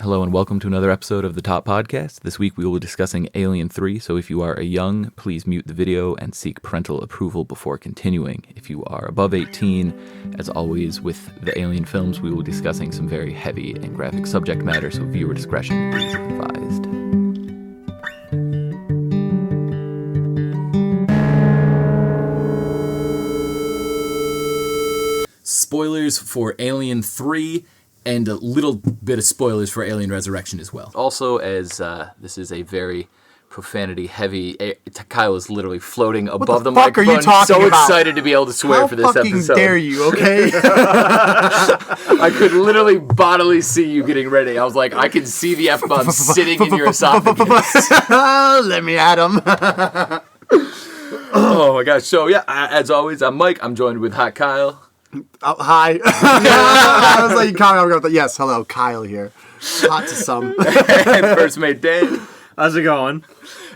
Hello and welcome to another episode of the Top Podcast. This week we will be discussing Alien 3, so if you are a young, please mute the video and seek parental approval before continuing. If you are above 18, as always with the Alien films, we will be discussing some very heavy and graphic subject matter, so viewer discretion is advised. Spoilers for Alien 3, and a little bit of spoilers for Alien Resurrection as well. Also, as this is a very profanity-heavy, Kyle is literally floating above the microphone. What the fuck are you talking about? Excited to be able to swear for this episode. How fucking dare you, okay? I could literally bodily see you getting ready. I was like, I can see the F-bomb sitting in your esophagus. Let me at him. Oh my gosh. So yeah, as always, I'm Mike. I'm joined with Hot Kyle. Oh, hi. I was like, Kyle. Yes, hello, Kyle here. Hot to some. And first mate Dan. How's it going?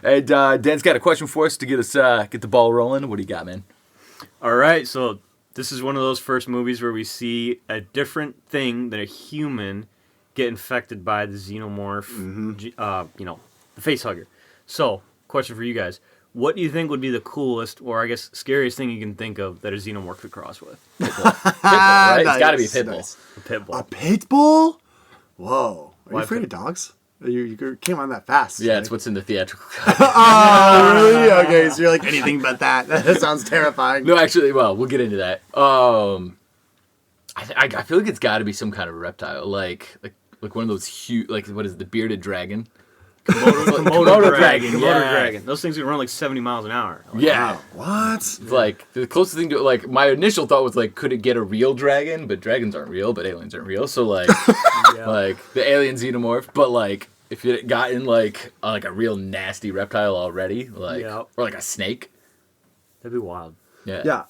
And Dan's got a question for us to get us get the ball rolling. What do you got, man? All right, so this is one of those first movies where we see a different thing than a human get infected by the xenomorph, the facehugger. So, question for you guys. What do you think would be the coolest, or I guess scariest thing you can think of that a xenomorph could cross with? Pitbull, right? Nice, It's got to be a pitbull. nice. A pit bull. A pit bull? Whoa. Are you Why afraid pit- of dogs? You came on that fast. Yeah, right? it's what's in the theatrical cut. Oh, really? Okay, so you're like, anything but that. That sounds terrifying. No, actually, well, we'll get into that. I feel like it's got to be some kind of reptile, like one of those huge, like what is it, the bearded dragon? Komodo dragon. Komodo Yeah. dragon. Those things can run like 70 miles an hour. Like, Yeah. Wow. What? It's like the closest thing to like my initial thought was like, could it get a real dragon? But dragons aren't real, but aliens aren't real. So like, Yeah. like the alien xenomorph. But like, if it had gotten like a real nasty reptile already, like Yeah. or like a snake. That'd be wild. Yeah. Yeah,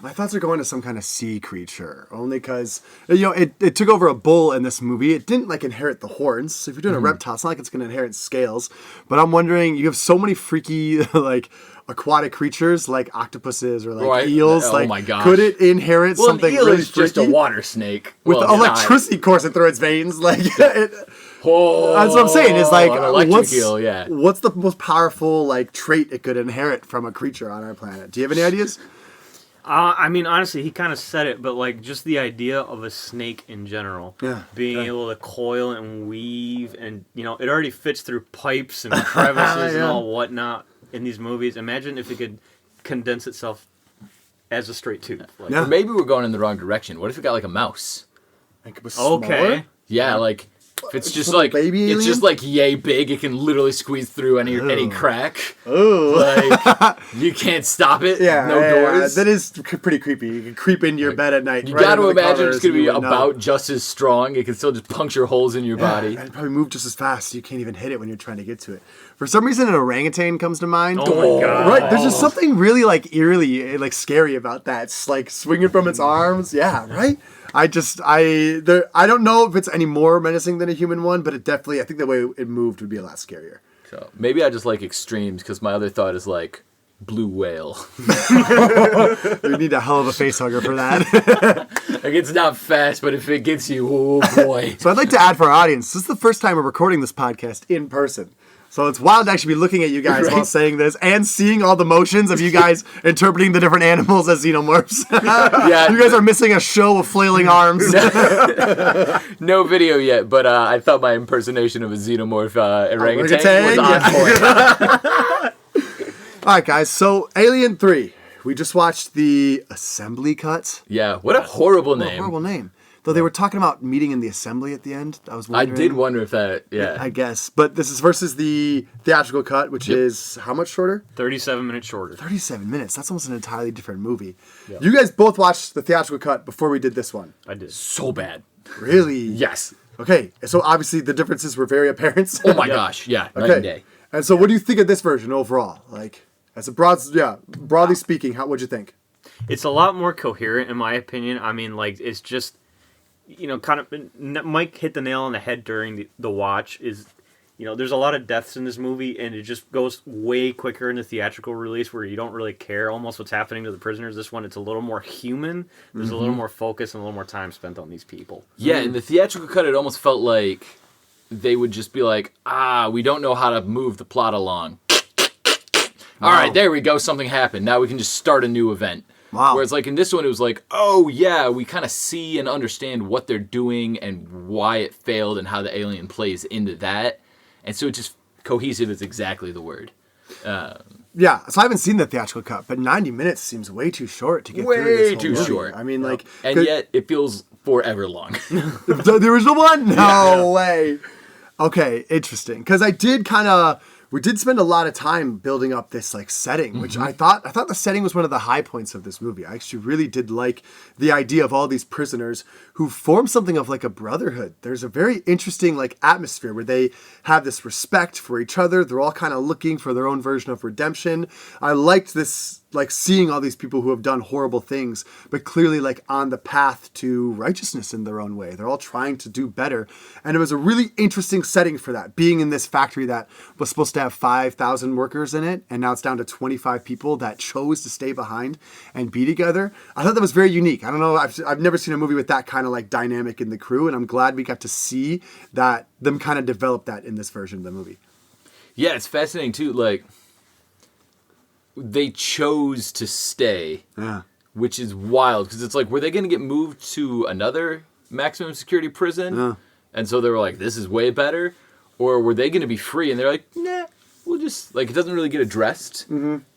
my thoughts are going to some kind of sea creature, only because, it took over a bull in this movie. It didn't, inherit the horns. So if you're doing a reptile, it's not like it's going to inherit scales. But I'm wondering, you have so many freaky, aquatic creatures, like octopuses or, Right. eels. Oh my gosh. Could it inherit Well, something an eel really is just a freaky? water snake With Well, electricity coursing through its veins? Oh, That's what I'm saying. It's like, an electric eel, yeah. what's the most powerful, trait it could inherit from a creature on our planet? Do you have any ideas? I mean, honestly, he kind of said it, but just the idea of a snake in general, being able to coil and weave, and it already fits through pipes and crevices and all whatnot in these movies. Imagine if it could condense itself as a straight tooth. Or maybe we're going in the wrong direction. What if it got like a mouse? Like it was Okay. smaller? Yeah, like if it's just little like baby it's just alien? like yay big, it can literally squeeze through any crack. Ooh. Like you can't stop it. Yeah, no doors. That is pretty creepy. You can creep into your bed at night. You right got to under the imagine covers it's going to and be you wouldn't about know. just as strong. It can still just puncture holes in your body. And probably move just as fast. So you can't even hit it when you're trying to get to it. For some reason, an orangutan comes to mind. Oh my God. Right, there's just something really eerily scary about that. It's like swinging from its arms. Yeah, right. I don't know if it's any more menacing than a human one, but I think the way it moved would be a lot scarier. So maybe I just like extremes because my other thought is like blue whale. We need a hell of a facehugger for that. Like it's not fast, but if it gets you, oh boy. So I'd like to add for our audience, this is the first time we're recording this podcast in person. So it's wild to actually be looking at you guys while saying this and seeing all the motions of you guys interpreting the different animals as xenomorphs. Yeah. You guys are missing a show of flailing arms. No video yet, but I thought my impersonation of a xenomorph orangutan was Orangutan, on point. All right, guys. So Alien 3. We just watched the assembly cut. Yeah, what a horrible What a name. horrible name. Though they were talking about meeting in the assembly at the end. I was I wondering. did wonder if that, I guess. But this is versus the theatrical cut, which is how much shorter? 37 minutes shorter. 37 minutes. That's almost an entirely different movie. Yeah. You guys both watched the theatrical cut before we did this one. I did. So bad. Really? Yes. Okay. So obviously the differences were very apparent. Oh my gosh, yeah, night and day. And so what do you think of this version overall? As a broadly speaking, what'd you think? It's a lot more coherent, in my opinion. I mean, it's just, Mike hit the nail on the head during the watch. There's a lot of deaths in this movie, and it just goes way quicker in the theatrical release where you don't really care almost what's happening to the prisoners. This one, it's a little more human. There's a little more focus and a little more time spent on these people. Yeah, in the theatrical cut, it almost felt like they would just be like, we don't know how to move the plot along. All right, there we go. Something happened. Now we can just start a new event. Wow. Whereas like in this one, it was like, oh yeah, we kind of see and understand what they're doing and why it failed and how the alien plays into that. And so it just cohesive is exactly the word. Yeah, so I haven't seen the theatrical cut, but 90 minutes seems way too short to get through this whole movie. Short. I mean, like... And yet it feels forever long. The original one? No way. Okay, interesting. Because we did spend a lot of time building up this like setting, which I thought the setting was one of the high points of this movie. I actually really did like the idea of all these prisoners who form something of like a brotherhood. There's a very interesting like atmosphere where they have this respect for each other. They're all kind of looking for their own version of redemption. I liked this, like seeing all these people who have done horrible things, but clearly like on the path to righteousness in their own way. They're all trying to do better. And it was a really interesting setting for that, being in this factory that was supposed to have 5,000 workers in it, and now it's down to 25 people that chose to stay behind and be together. I thought that was very unique. I don't know, I've never seen a movie with that kind of like dynamic in the crew, and I'm glad we got to see that, them kind of develop that in this version of the movie. Yeah, it's fascinating too, like... They chose to stay, which is wild, because it's like, were they going to get moved to another maximum security prison? And so they were like, this is way better? Or were they going to be free? And they're like, nah, we'll just, like, it doesn't really get addressed,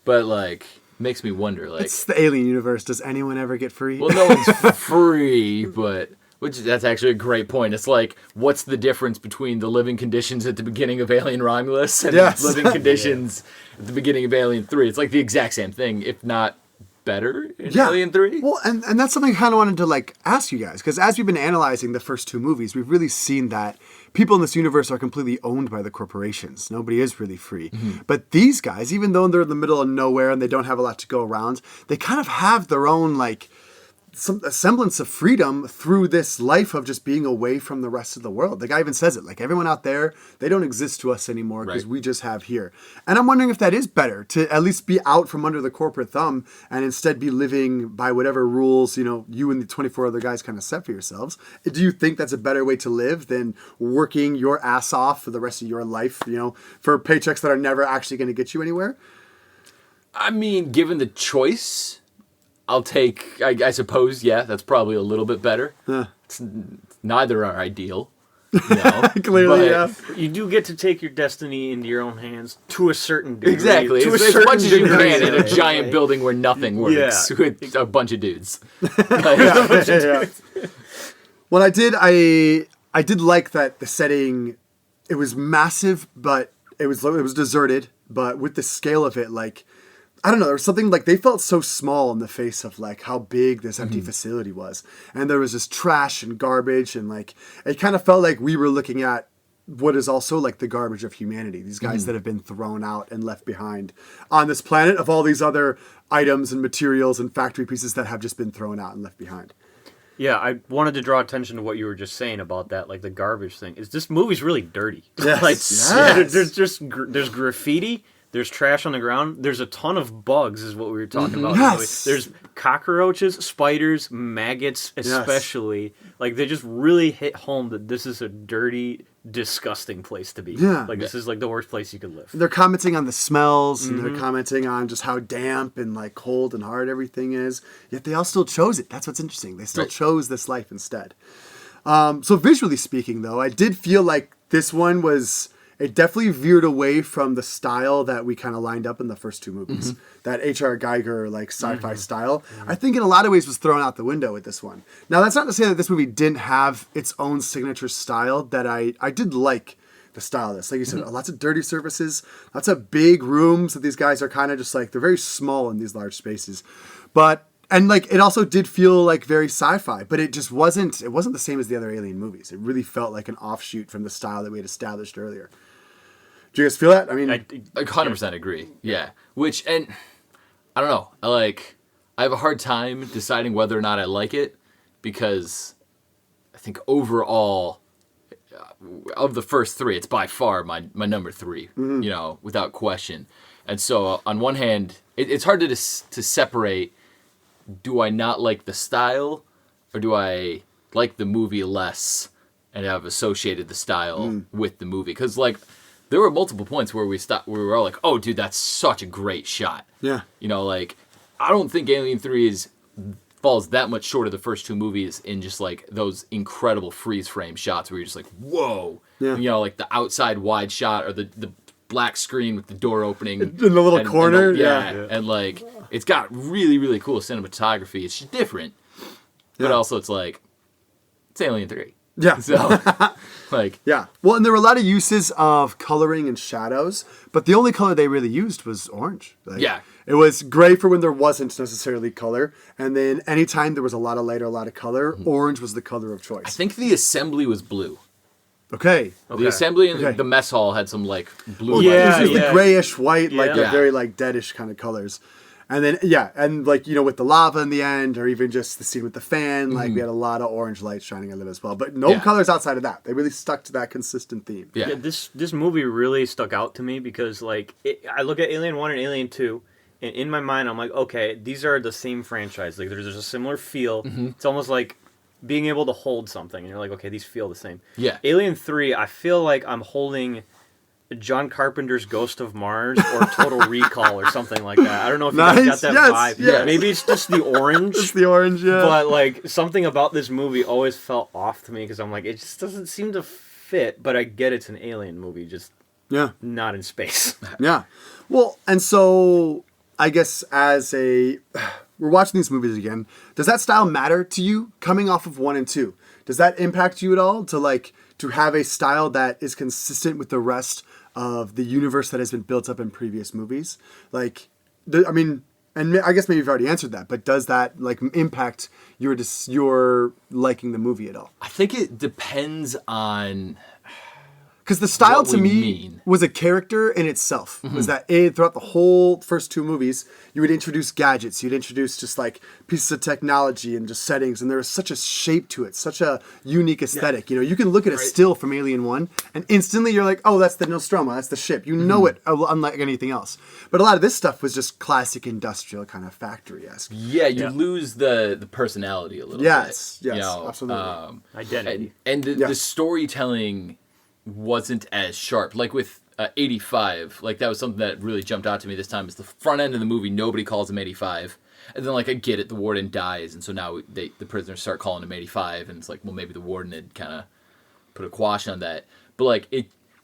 but, like, makes me wonder, like... It's the alien universe. Does anyone ever get free? Well, no one's free, but... That's actually a great point. It's like, what's the difference between the living conditions at the beginning of Alien Romulus and living conditions at the beginning of Alien 3? It's like the exact same thing, if not better in Alien 3. Well, and that's something I kind of wanted to like ask you guys, because as we've been analyzing the first two movies, we've really seen that people in this universe are completely owned by the corporations. Nobody is really free. But these guys, even though they're in the middle of nowhere and they don't have a lot to go around, they kind of have their own like... a semblance of freedom through this life of just being away from the rest of the world. The guy even says it, like, everyone out there, they don't exist to us anymore because we just have here. And I'm wondering if that is better, to at least be out from under the corporate thumb and instead be living by whatever rules, you know, you and the 24 other guys kind of set for yourselves. Do you think that's a better way to live than working your ass off for the rest of your life, you know, for paychecks that are never actually going to get you anywhere? I mean, given the choice... I'll take, I suppose, that's probably a little bit better. Neither are ideal. Clearly, You do get to take your destiny into your own hands to a certain degree. Exactly. As much as you can in a giant building where nothing works with a bunch of dudes. Well, I did like that the setting, it was massive, but it was deserted, but with the scale of it, like, I don't know, there was something like they felt so small in the face of like how big this empty facility was. And there was this trash and garbage, and like it kind of felt like we were looking at what is also like the garbage of humanity. These guys that have been thrown out and left behind on this planet of all these other items and materials and factory pieces that have just been thrown out and left behind. Yeah, I wanted to draw attention to what you were just saying about that, like the garbage thing. Is this movie's really dirty? Yes. Like, there's graffiti. There's trash on the ground. There's a ton of bugs, is what we were talking about. Yes. There's cockroaches, spiders, maggots, especially. Yes. Like, they just really hit home that this is a dirty, disgusting place to be. Yeah. Like, this is like the worst place you could live. They're commenting on the smells, and they're commenting on just how damp and like cold and hard everything is. Yet they all still chose it. That's what's interesting. They still chose this life instead. So visually speaking, though, I did feel like this one was... It definitely veered away from the style that we kind of lined up in the first two movies. That H.R. Geiger, like, sci-fi style, I think in a lot of ways was thrown out the window with this one. Now, that's not to say that this movie didn't have its own signature style, that I did like the style of this. Like you said, lots of dirty surfaces, lots of big rooms that these guys are kind of just like, they're very small in these large spaces. And like, it also did feel like very sci-fi, but it just wasn't the same as the other Alien movies. It really felt like an offshoot from the style that we had established earlier. Do you guys feel that? I mean, I 100% agree. Yeah. Which, and I don't know. I have a hard time deciding whether or not I like it, because I think overall, of the first three, it's by far my number three, you know, without question. And so on one hand, it's hard to separate, do I not like the style, or do I like the movie less and have associated the style with the movie. Because, like, there were multiple points where we were all like, oh, dude, that's such a great shot. Yeah. You know, like, I don't think Alien 3 falls that much short of the first two movies in just, like, those incredible freeze-frame shots where you're just like, whoa. Yeah. You know, like, the outside wide shot or the black screen with the door opening. In the little corner? Yeah. And, like, it's got really, really cool cinematography. It's just different. But also it's like, it's Alien 3. Yeah. So, like... Yeah. Well, and there were a lot of uses of coloring and shadows, but the only color they really used was orange. Like, Yeah. It was gray for when there wasn't necessarily color, and then anytime there was a lot of light or a lot of color, orange was the color of choice. I think the assembly was blue. Okay. The assembly in Okay. the mess hall had some, like, blue... Well, Yeah, it was usually grayish white, like Yeah. very like deadish kind of colors. And then, and like, with the lava in the end, or even just the scene with the fan, like we had a lot of orange light shining on it as well. But no colors outside of that. They really stuck to that consistent theme. Yeah. This movie really stuck out to me because, like, I look at Alien 1 and Alien 2, and in my mind, I'm like, okay, these are the same franchise. Like, there's a similar feel. It's almost like being able to hold something, and you're like, okay, these feel the same. Yeah. Alien 3, I feel like I'm holding John Carpenter's Ghost of Mars or Total Recall or something like that. I don't know if you guys got that vibe. Yes. Maybe it's just the orange. It's the orange, yeah. But, like, something about this movie always felt off to me because I'm like, it just doesn't seem to fit, but I get it's an alien movie, just not in space. Yeah. Well, and so I guess we're watching these movies again. Does that style matter to you coming off of 1 and 2? Does that impact you at all to have a style that is consistent with the rest of the universe that has been built up in previous movies? Like, I mean, and I guess maybe you've already answered that, but does that like impact your liking the movie at all? I think it depends on... Because the style What to we me mean. was a character in itself. Was that throughout the whole first two movies, you would introduce gadgets, you'd introduce just like pieces of technology and just settings, and there was such a shape to it, such a unique aesthetic. You can look at a still from Alien 1, and instantly you're like, oh, that's the Nostromo, that's the ship. You know it, unlike anything else. But a lot of this stuff was just classic industrial kind of factory-esque. Yeah, you lose the personality a little bit. Yes, absolutely. Identity. And the storytelling wasn't as sharp. Like with 85, like that was something that really jumped out to me this time. Is the front end of the movie, nobody calls him 85. And then, like, I get it, the warden dies, and so now the prisoners start calling him 85, and it's like, well, maybe the warden had kind of put a quash on that. But, like,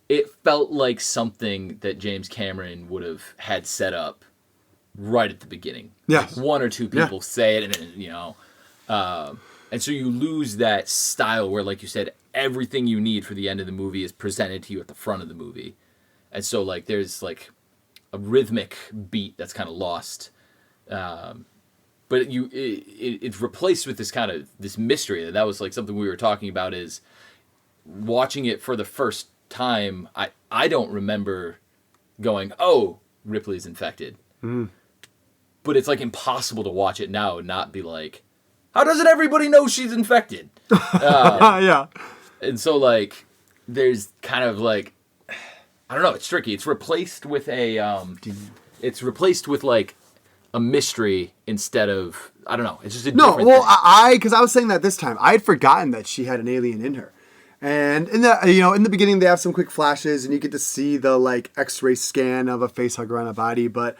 it felt like something that James Cameron would have had set up right at the beginning. Yes. Like, one or two people say it, and and so you lose that style where, like you said, everything you need for the end of the movie is presented to you at the front of the movie. And so, like, there's, like, a rhythmic beat that's kind of lost. But it's replaced with this kind of, this mystery. That was, like, something we were talking about is watching it for the first time. I don't remember going, oh, Ripley's infected. But it's, like, impossible to watch it now and not be like, how doesn't everybody know she's infected? Yeah. And so, like, there's kind of, like, I don't know, it's tricky. It's replaced with like, a mystery instead of, I don't know, it's just a different thing. Because I was saying that this time. I had forgotten that she had an alien in her. And in the beginning, they have some quick flashes, and you get to see the, like, X-ray scan of a facehugger on a body, but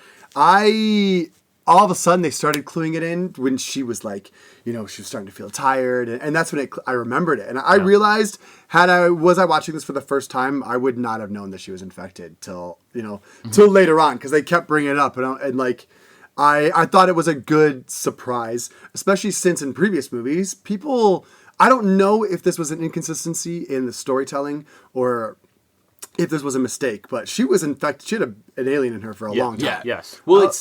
all of a sudden, they started cluing it in when she was like, she was starting to feel tired. And that's when I remembered it. And I realized, was I watching this for the first time, I would not have known that she was infected till later on. Because they kept bringing it up. And like, I thought it was a good surprise. Especially since in previous movies, I don't know if this was an inconsistency in the storytelling or if this was a mistake, but she was infected. She had an alien in her for a long time. Yeah. Yes. Well,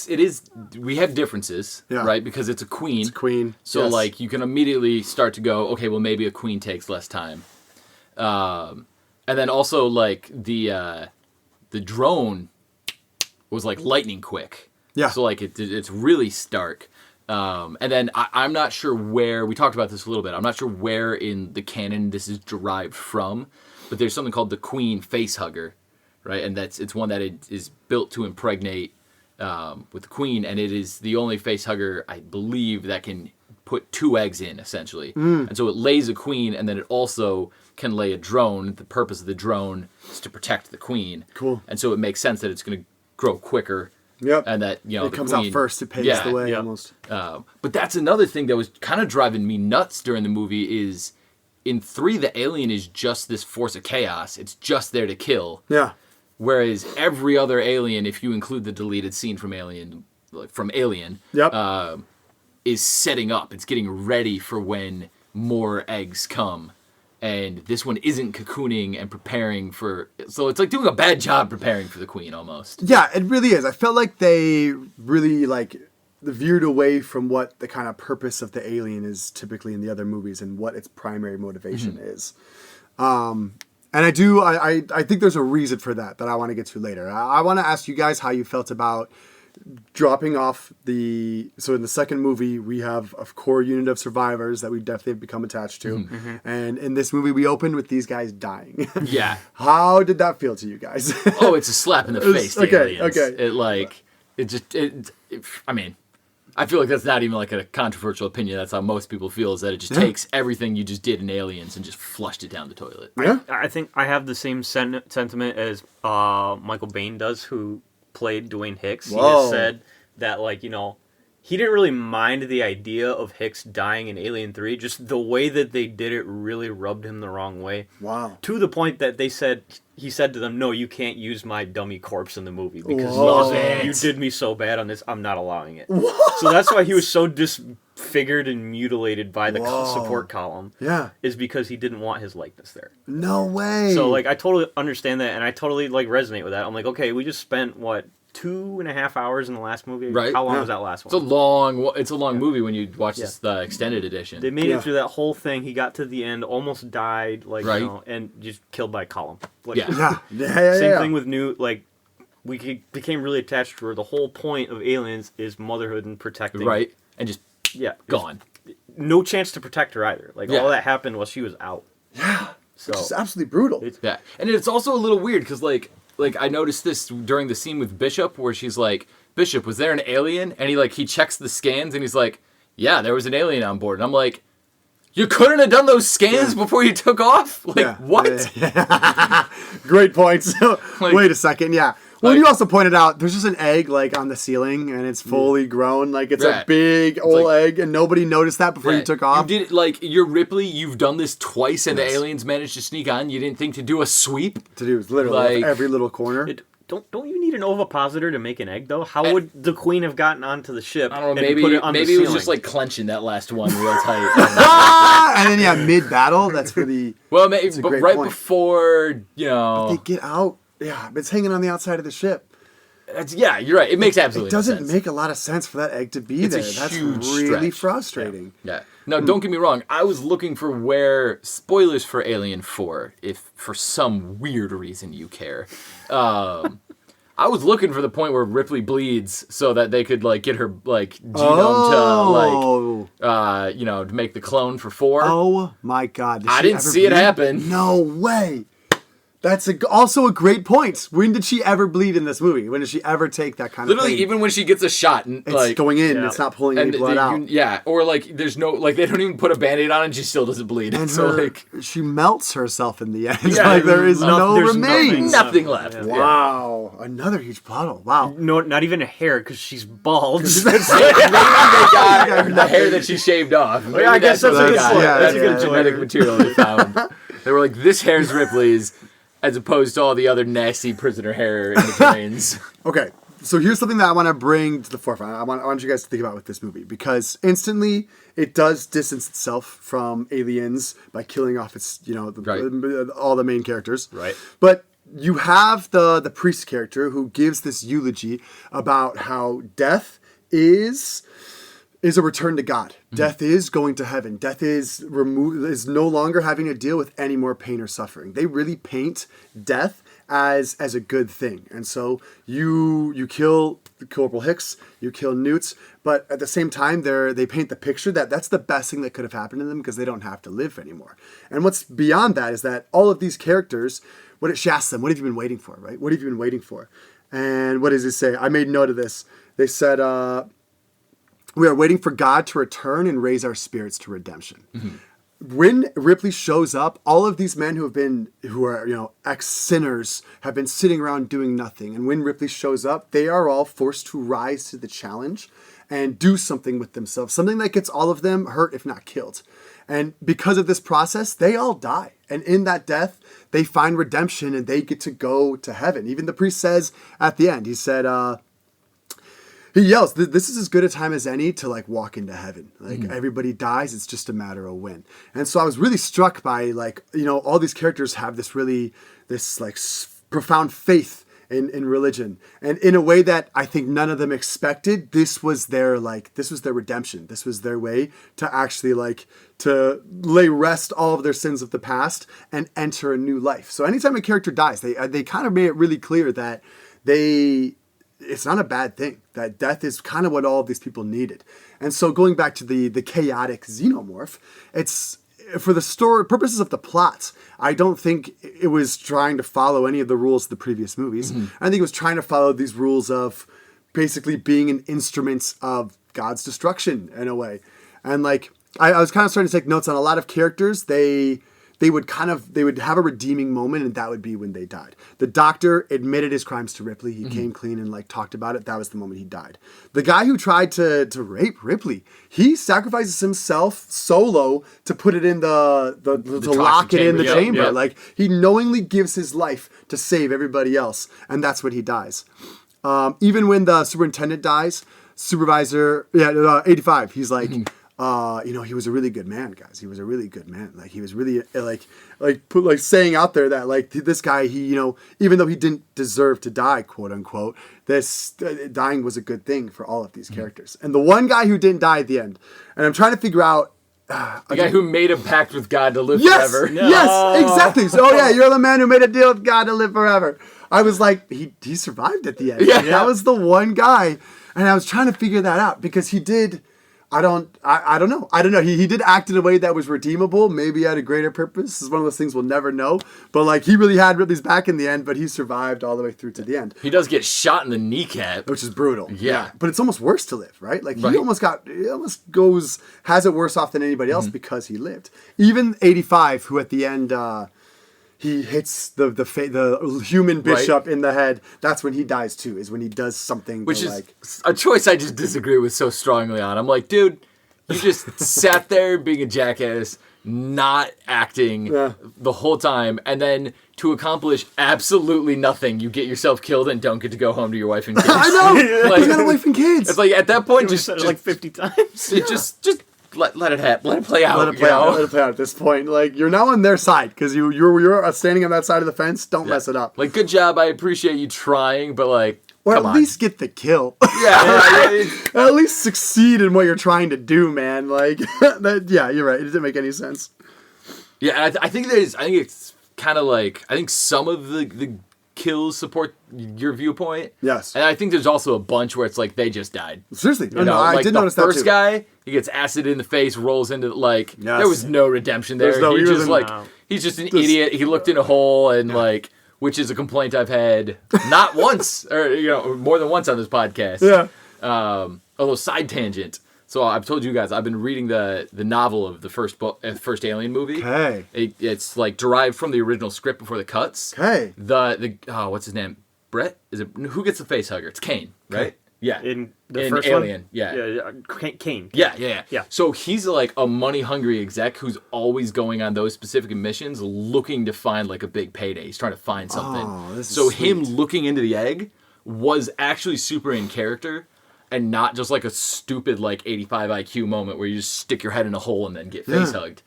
we have differences, right? Because it's a queen. It's a queen. So, like, you can immediately start to go, okay, well, maybe a queen takes less time. And then also, like, the drone was, like, lightning quick. Yeah. So, like, it's really stark. And then I'm not sure where, we talked about this a little bit, I'm not sure where in the canon this is derived from, but there's something called the Queen Facehugger, right? And it's one that is built to impregnate with the Queen, and it is the only facehugger, I believe, that can put 2 eggs in, essentially. And so it lays a queen, and then it also can lay a drone. The purpose of the drone is to protect the queen. Cool. And so it makes sense that it's going to grow quicker. Yep. And that, it the comes queen, out first. It paves the way almost. But that's another thing that was kind of driving me nuts during the movie is in 3, the alien is just this force of chaos. It's just there to kill. Yeah. Whereas every other alien, if you include the deleted scene from Alien, Yep. is setting up. It's getting ready for when more eggs come. And this one isn't cocooning and preparing for... So it's like doing a bad job preparing for the queen, almost. Yeah, it really is. I felt like they really, veered away from what the kind of purpose of the alien is typically in the other movies and what its primary motivation is. And I think there's a reason for that I want to get to later. I want to ask you guys how you felt about dropping off so in the second movie we have a core unit of survivors that we definitely have become attached to, and in this movie we opened with these guys dying. Yeah. How did that feel to you guys? Oh, it's a slap in the face to aliens. Okay. I feel like that's not even like a controversial opinion. That's how most people feel, is that it just takes everything you just did in Aliens and just flushed it down the toilet. Yeah. I think I have the same sentiment as Michael Biehn does, who played Dwayne Hicks. He Whoa. has said that, he didn't really mind the idea of Hicks dying in Alien 3. Just the way that they did it really rubbed him the wrong way. Wow. To the point that he said to them, "No, you can't use my dummy corpse in the movie because you did me so bad on this. I'm not allowing it." What? So that's why he was so disfigured and mutilated by the Whoa. support column. Yeah. Is because he didn't want his likeness there. No way. So I totally understand that, and I totally resonate with that. I'm like, okay, we just spent 2.5 hours in the last movie. Right. How long was that last one? It's a long movie when you watch the extended edition. They made it through that whole thing. He got to the end, almost died, and just killed by a column. Yeah. Same thing with Newt. We became really attached to her. The whole point of Aliens is motherhood and protecting. Right. And just gone. No chance to protect her either. All that happened while she was out. Yeah. So It's absolutely brutal. Yeah. And it's also a little weird because, I noticed this during the scene with Bishop where she's like, "Bishop, was there an alien?" And he checks the scans and he's like, "Yeah, there was an alien on board." And I'm like, you couldn't have done those scans before you took off? What? Yeah. Great points. Wait a second. Yeah. Well, you also pointed out there's just an egg on the ceiling and it's fully grown. It's a big old egg and nobody noticed that before you took off. You did you're Ripley. You've done this twice and the aliens managed to sneak on. You didn't think to do a sweep? To do literally every little corner. Don't you need an ovipositor to make an egg though? How would the queen have gotten onto the ship? I don't know. And put it on maybe the it was ceiling? just clenching that last one real tight. And then mid battle, that's for the. Well, maybe, but right point. before They get out. Yeah, it's hanging on the outside of the ship. You're right. It makes absolutely It doesn't no sense. make a lot of sense for that egg to be It's a there. That's huge really stretch. frustrating. Yeah. No, don't get me wrong. I was looking for where spoilers for Alien 4, if for some weird reason you care. I was looking for the point where Ripley bleeds so that they could get her genome to make the clone for 4. Oh my God! I didn't see it happen. No way. That's also a great point. When did she ever bleed in this movie? When did she ever take that kind of Literally, pain? even when she gets a shot, and It's going in. Yeah. It's not pulling any blood out. Or there's no they don't even put a Band-Aid on and she still doesn't bleed. And so she melts herself in the end. Yeah, There is no there's remains. nothing left. Yeah. Wow, another huge puddle. Wow. No, not even a hair because she's bald. Maybe they got the hair that she shaved off. Maybe I guess that's a good point. That's Yeah, a good yeah. genetic material they found. They were like, this hair's Ripley's, as opposed to all the other nasty prisoner hair in the brains. Okay, so here's something that I want to bring to the forefront. I want you guys to think about with this movie, because instantly it does distance itself from Aliens by killing off its, all the main characters. Right. But you have the priest character who gives this eulogy about how death is a return to God. Mm-hmm. Death is going to heaven. Death is no longer having to deal with any more pain or suffering. They really paint death as a good thing. And so you kill Corporal Hicks, you kill Newts, but at the same time they paint the picture that that's the best thing that could have happened to them because they don't have to live anymore. And what's beyond that is that all of these characters, she asks them, what have you been waiting for, right? What have you been waiting for? And what does it say? I made note of this. They said, We are waiting for God to return and raise our spirits to redemption. When Ripley shows up, all of these men who are ex-sinners have been sitting around doing nothing. And when Ripley shows up, they are all forced to rise to the challenge and do something with themselves, something that gets all of them hurt, if not killed. And because of this process, they all die. And in that death, they find redemption and they get to go to heaven. Even the priest says at the end, he said, he yells, this is as good a time as any to like walk into heaven. Like everybody dies. It's just a matter of when. And so I was really struck by all these characters have this profound faith in religion. And in a way that I think none of them expected, this was their redemption. This was their way to actually to lay rest all of their sins of the past and enter a new life. So anytime a character dies, they kind of made it really clear that it's not a bad thing, that death is kind of what all of these people needed. And so going back to the chaotic xenomorph, it's for the story purposes of the plot, I don't think it was trying to follow any of the rules of the previous movies. I think it was trying to follow these rules of basically being an instrument of God's destruction in a way. And I was kind of starting to take notes on a lot of characters. They would have a redeeming moment, and that would be when they died. The doctor admitted his crimes to Ripley. He came clean and talked about it. That was the moment he died. The guy who tried to rape Ripley, he sacrifices himself solo to put it in to lock it in the chamber. Yep. He knowingly gives his life to save everybody else, and that's when he dies. Even when the superintendent dies, supervisor 85, he's like. He was a really good man, guys. He was a really good man. He was really saying out there that this guy, he, even though he didn't deserve to die, quote unquote, this dying was a good thing for all of these characters. And the one guy who didn't die at the end, and I'm trying to figure out the guy who made a pact with God to live forever. No. Yes, exactly. So you're the man who made a deal with God to live forever. I was like, he survived at the end. Yeah. That was the one guy, and I was trying to figure that out because he did. I don't know. He did act in a way that was redeemable. Maybe he had a greater purpose. This is one of those things we'll never know. But he really had Ripley's back in the end, but he survived all the way through to the end. He does get shot in the kneecap. Which is brutal. Yeah. But it's almost worse to live, right? He almost has it worse off than anybody else because he lived. Even 85, who at the end, he hits the human bishop in the head. That's when he dies too. Is when he does something. Which is a choice I just disagree with so strongly on. I'm like, dude, you just sat there being a jackass, not acting the whole time, and then to accomplish absolutely nothing, you get yourself killed and don't get to go home to your wife and kids. I know. You got a wife and kids. It's at that point, just 50 times. Just let it happen. Let it play out. Let it play out at this point. You're now on their side because you're standing on that side of the fence. Don't mess it up. Good job. I appreciate you trying, but or come at on. least get the kill. Yeah. At least succeed in what you're trying to do, man. You're right. It didn't make any sense. Yeah, I think it's kind of I think some of the kills support your viewpoint. Yes. And I think there's also a bunch where it's they just died. Seriously. I did notice that too. The first guy, he gets acid in the face, rolls into there was no redemption there. He's just an idiot. He looked in a hole and which is a complaint I've had not once or more than once on this podcast. Yeah. Although side tangent. So I've told you guys I've been reading the novel of the first first Alien movie. Okay. It's derived from the original script before the cuts. Okay. The what's his name? Brett? Is it who gets the face hugger? It's Kane, right? Okay. Yeah. In the in first Alien, one? yeah. Kane. Yeah. So he's a money hungry exec who's always going on those specific missions, looking to find a big payday. He's trying to find something. Oh, this is so sweet. him looking into the egg was actually super in character. And not just a stupid 85 IQ moment where you just stick your head in a hole and then get face hugged.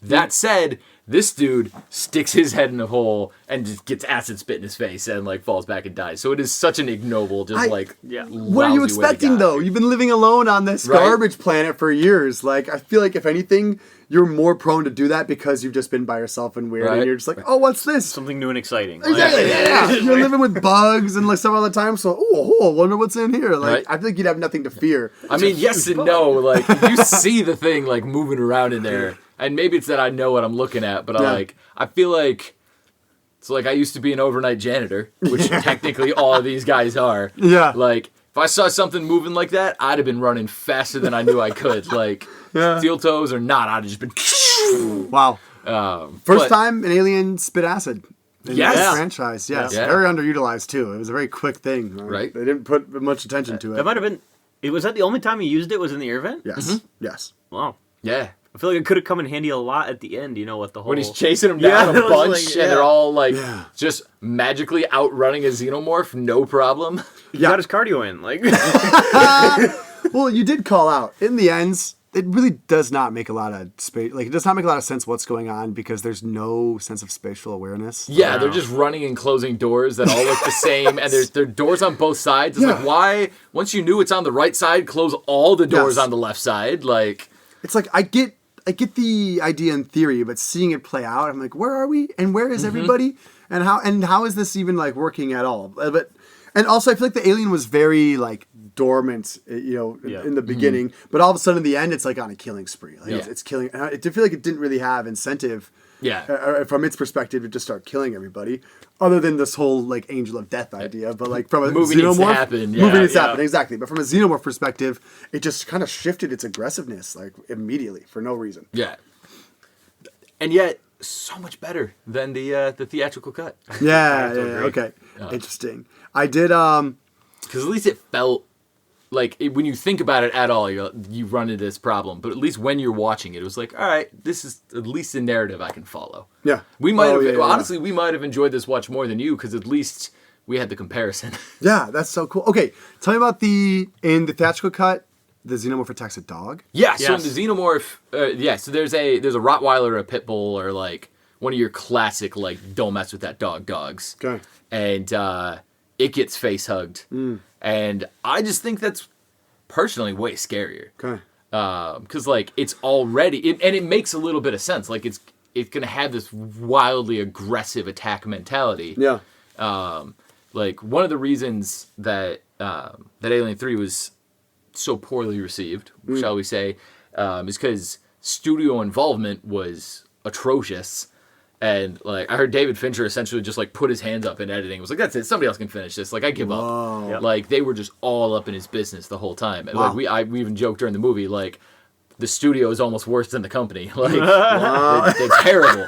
That said, this dude sticks his head in a hole and just gets acid spit in his face and falls back and dies. So it is such an ignoble, What are you expecting though? You've been living alone on this garbage planet for years. I feel if anything, you're more prone to do that because you've just been by yourself and weird, and you're just oh, what's this? Something new and exciting. Exactly. Yeah. You're living with bugs and stuff all the time. So, wonder what's in here. I feel you'd have nothing to fear. I mean, yes and no. You see the thing moving around in there, and maybe it's that I know what I'm looking at, but I feel it's I used to be an overnight janitor, which technically all of these guys are. Yeah. If I saw something moving like that, I'd have been running faster than I knew I could. Like, steel toes or not, I'd have just been... Wow. First but- time an alien spit acid. In Yes. this franchise, yes. Yeah. Very underutilized, too. It was a very quick thing. Right. They didn't put much attention to it. That might have been. Was that the only time he used it? Was in the air vent? Yes. Yes. Wow. Yeah. I feel like it could have come in handy a lot at the end. You know what the whole When he's chasing them down Yeah, a it was bunch like, and yeah. they're all like Yeah. just magically outrunning a xenomorph, no problem. he got his cardio in. Like Well, you did call out. In the ends, it really does not make a lot of space. Like, it does not make a lot of sense what's going on because there's no sense of spatial awareness. Yeah, Wow. they're just running and closing doors that all look the same, and there are doors on both sides. It's Yeah. like, why, once you knew it's on the right side, close all the doors Yes. on the left side? Like, It's like I get the idea in theory, but seeing it play out, I'm like, where are we? And where is everybody? And how is this even like working at all? And also I feel like the alien was very like dormant, Yeah. in the beginning, but all of a sudden in the end it's like on a killing spree. Like Yeah. it's killing. And I feel like it didn't really have incentive. yeah. From its perspective, to just start killing everybody, other than this whole like angel of death idea. But like from a Movie xenomorph, needs to happen, yeah, movie needs to yeah. happen, exactly. But from a xenomorph perspective, it just kind of shifted its aggressiveness like immediately for no reason. Yeah. And yet, so much better than the theatrical cut. Yeah, have to yeah, agree. okay, interesting. I did. Because at least it felt like when you think about it at all, you run into this problem. But at least when you're watching it, it was like, all right, this is at least a narrative I can follow. Yeah, We might have, yeah, yeah. honestly, we might have enjoyed this watch more than you because at least we had the comparison. Yeah, that's so cool. Okay, tell me about in the theatrical cut, the xenomorph attacks a dog. Yeah, so in Yes. the xenomorph, so there's a Rottweiler or a pit bull or like one of your classic like don't mess with that dogs. Okay. And it gets face hugged, and I just think that's personally way scarier. Okay. Because like it's already and it makes a little bit of sense. Like it's gonna have this wildly aggressive attack mentality. Yeah. Like one of the reasons that that Alien 3 was so poorly received, shall we say, is because studio involvement was atrocious. And like I heard David Fincher essentially just like put his hands up in editing. It was like, that's it, somebody else can finish this. Like I give up. Yep. Like they were just all up in his business the whole time. And Wow. like we even joked during the movie, like the studio is almost worse than the company. Like they're terrible.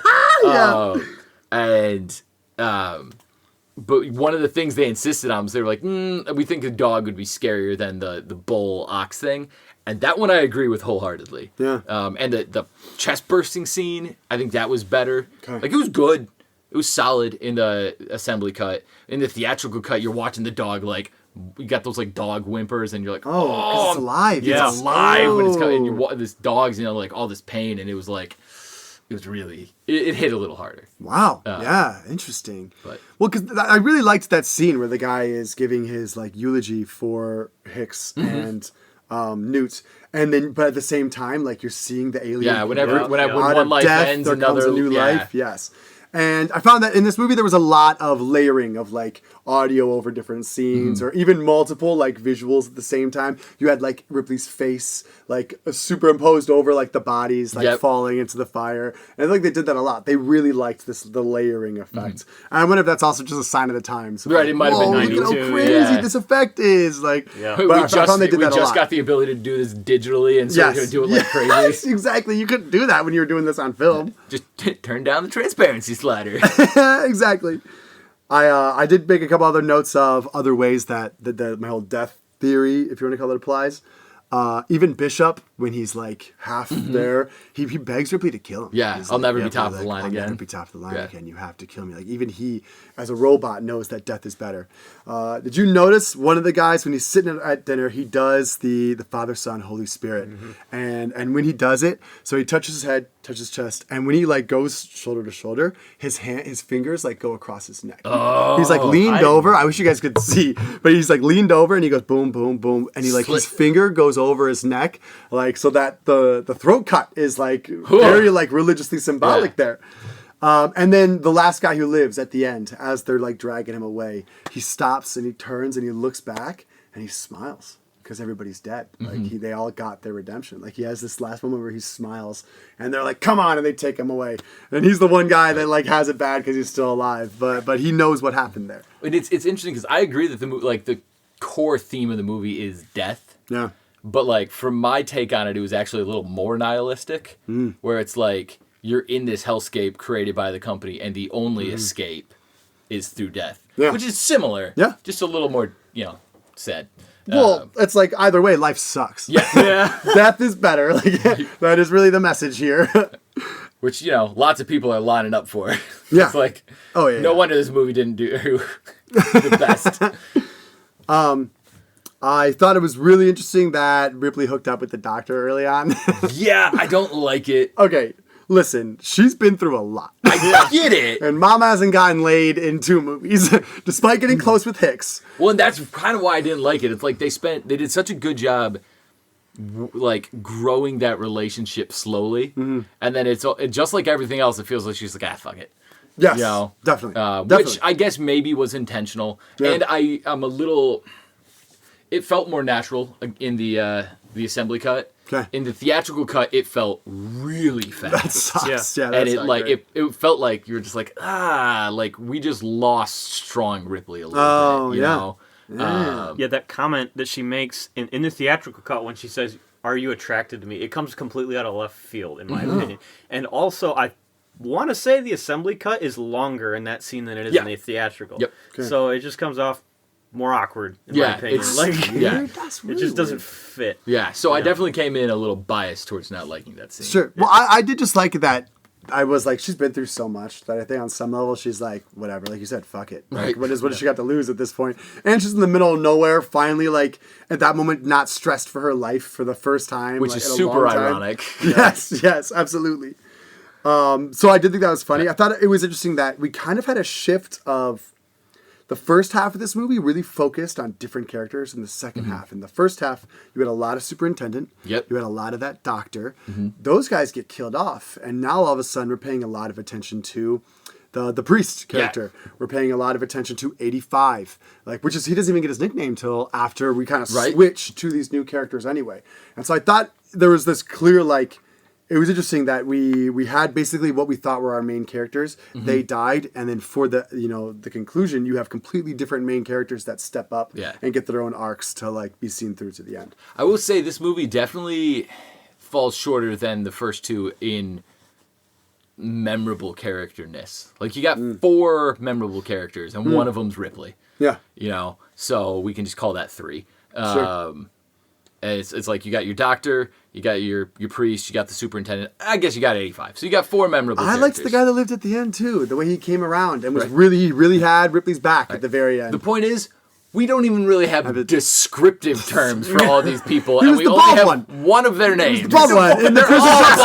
But one of the things they insisted on was they were like, we think a dog would be scarier than the bull ox thing. And that one I agree with wholeheartedly. Yeah. And the chest bursting scene, I think that was better. Okay. Like it was good. It was solid in the assembly cut. In the theatrical cut, you're watching the dog like you got those like dog whimpers, and you're like, Oh, because it's alive. yeah. it's alive when it's coming. And Oh. this dog's like all this pain, and it was like it was really it hit a little harder. Wow. Yeah. Interesting. But- Well, because I really liked that scene where the guy is giving his like eulogy for Hicks and Newt, and then but at the same time, like you're seeing the alien. Yeah, whenever Yeah. when Yeah. out one of life death, ends, there comes another a new yeah. life. Yes. And I found that in this movie there was a lot of layering of like audio over different scenes, or even multiple like visuals at the same time. You had like Ripley's face like superimposed over like the bodies like Yep. falling into the fire. And I think they did that a lot. They really liked the layering effect. And I wonder if that's also just a sign of the times. Right, it might have been Whoa, look at 92, how crazy yeah. this effect is. Like, Yeah. but we I found they did we that a just lot. got the ability to do this digitally, and so we're gonna do it like crazy. Yes, exactly. You couldn't do that when you were doing this on film. Just turn down the transparency slider. Exactly. I did make a couple other notes of other ways that my whole death theory, if you want to call it, applies. Even Bishop, when he's like half there, he begs Ripley to kill him. Yeah, He's I'll never be bro, top of the line I'll again." never be top of the line Yeah. again. You have to kill me. Like even he, as a robot, knows that death is better. Did you notice one of the guys when he's sitting at dinner, he does the Father, Son, Holy Spirit, and when he does it, so he touches his head, touches his chest, and when he like goes shoulder to shoulder, his fingers like go across his neck. He's like leaned over. I wish you guys could see, but he's like leaned over and he goes boom, boom, boom, and he like his finger goes over his neck, like so that the throat cut is like very like religiously symbolic Yeah. there. And then the last guy who lives at the end, as they're like dragging him away, he stops and he turns and he looks back and he smiles because everybody's dead. Like they all got their redemption. Like he has this last moment where he smiles and they're like, "Come on!" and they take him away. And he's the one guy that like has it bad because he's still alive, but he knows what happened there. And it's interesting because I agree that the core theme of the movie is death. Yeah. But like from my take on it, it was actually a little more nihilistic, where it's like you're in this hellscape created by the company, and the only escape is through death, which is similar. Yeah. Just a little more, sad. Well, it's like either way, life sucks. Yeah. Death is better. Like that is really the message here. Which, lots of people are lining up for. Yeah. It's like, Oh, yeah, no yeah. wonder this movie didn't do the best. I thought it was really interesting that Ripley hooked up with the doctor early on. Yeah, I don't like it. Okay, listen, she's been through a lot. I get it. And Mom hasn't gotten laid in 2 movies, despite getting close with Hicks. Well, and that's kind of why I didn't like it. It's like they did such a good job like growing that relationship slowly. And then it's just like everything else, it feels like she's like, fuck it. Yes, Definitely. definitely. Which I guess maybe was intentional. Yeah. And I'm a little... It felt more natural in the assembly cut. Okay. In the theatrical cut, it felt really fast. That sucks. Yeah, And that's it not like great. it felt like you were just like like we just lost strong Ripley a little bit. You yeah. know? Yeah, that comment that she makes in the theatrical cut when she says, "Are you attracted to me?" It comes completely out of left field, in my opinion. And also, I want to say the assembly cut is longer in that scene than it is in the theatrical. Yep. Okay. So it just comes off more awkward, in my opinion. it's Weird? That's really it just doesn't weird. fit. Yeah, so I definitely came in a little biased towards not liking that scene. Sure. Well, I did just like that. I was like, she's been through so much that I think on some level she's like, whatever. Like you said, fuck it. Like, Right. what does she got to lose at this point? And she's in the middle of nowhere, finally, like at that moment, not stressed for her life for the first time, Which like, is in a super long time. ironic. Yes, absolutely. So I did think that was funny. I thought it was interesting that we kind of had a shift of the first half of this movie really focused on different characters in the second half. In the first half, you had a lot of superintendent. Yep. You had a lot of that doctor. Those guys get killed off. And now all of a sudden we're paying a lot of attention to the priest character. Yeah. We're paying a lot of attention to 85. Which is he doesn't even get his nickname till after we kind of Right. switch to these new characters anyway. And so I thought there was this clear it was interesting that we had basically what we thought were our main characters. They died, and then for the the conclusion, you have completely different main characters that step up and get their own arcs to be seen through to the end. I will say this movie definitely falls shorter than the first two in memorable characterness. Like you got 4 memorable characters, and one of them's Ripley. Yeah. So we can just call that 3. Sure. And it's like you got your doctor, you got your priest, you got the superintendent. I guess you got 85. So you got 4 memorable I characters. liked the guy that lived at the end too. The way he came around and was he really had Ripley's back at the very end. The point is, we don't even really have descriptive terms for all these people, He and was we the only bald have one of their names. bald one in the They're all